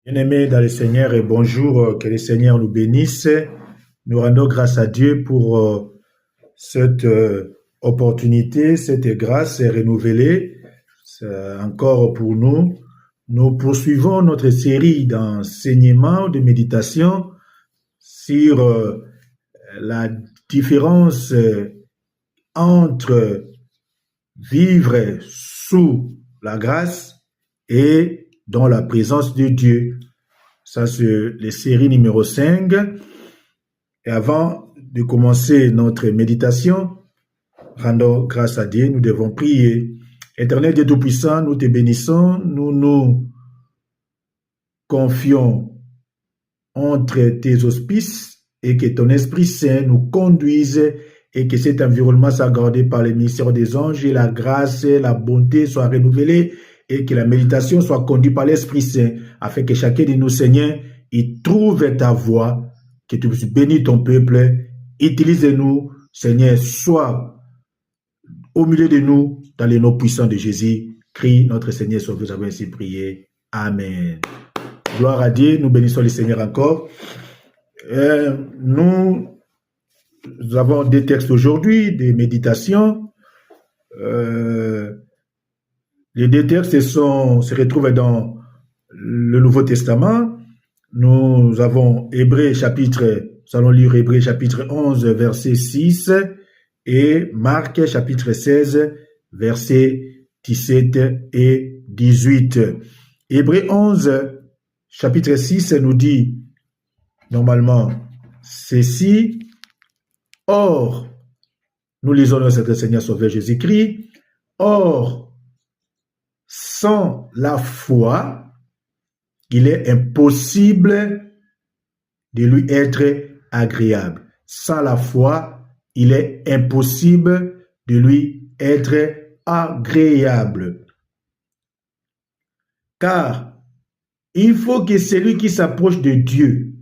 Bien-aimés dans le Seigneur et bonjour, que le Seigneur nous bénisse. Nous rendons grâce à Dieu pour cette opportunité, cette grâce renouvelée encore pour nous. Nous poursuivons notre série d'enseignements, de méditation sur la différence entre vivre sous la grâce et dans la présence de Dieu. Ça, c'est la série numéro 5. Et avant de commencer notre méditation, rendons grâce à Dieu, nous devons prier. Éternel Dieu Tout-Puissant, nous te bénissons, nous nous confions entre tes auspices et que ton Esprit Saint nous conduise et que cet environnement soit gardé par le ministère des anges et la grâce et la bonté soient renouvelées et que la méditation soit conduite par l'Esprit Saint, afin que chacun de nous, Seigneur, y trouve ta voie, que tu puisses bénir ton peuple. Utilise-nous, Seigneur, sois au milieu de nous, dans les noms puissants de Jésus-Christ, notre Seigneur Sauveur, nous avons ainsi prié. Amen. Gloire à Dieu, nous bénissons le Seigneur encore. Nous avons des textes aujourd'hui, des méditations. Les deux textes se retrouvent dans le Nouveau Testament. Nous avons nous allons lire Hébreux chapitre 11, verset 6 et Marc chapitre 16, verset 17 et 18. Hébreux 11, chapitre 6 nous dit normalement ceci. Or, nous lisons notre Seigneur Sauveur Jésus-Christ. Or, sans la foi, il est impossible de lui être agréable. Sans la foi, il est impossible de lui être agréable. Car il faut que celui qui s'approche de Dieu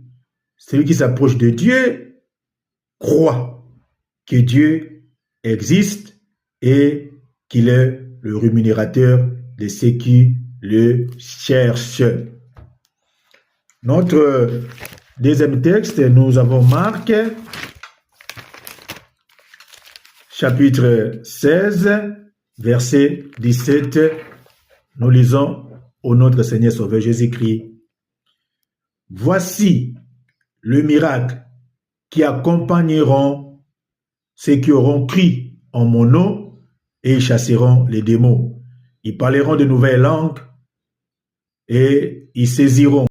croit que Dieu existe et qu'il est le rémunérateur de ceux qui le cherchent. Notre deuxième texte, nous avons Marc, chapitre 16, verset 17. Nous lisons au nom de notre Seigneur Sauveur Jésus-Christ. Voici le miracle qui accompagneront ceux qui auront cru en mon nom et ils chasseront les démons. Ils parleront de nouvelles langues et ils saisiront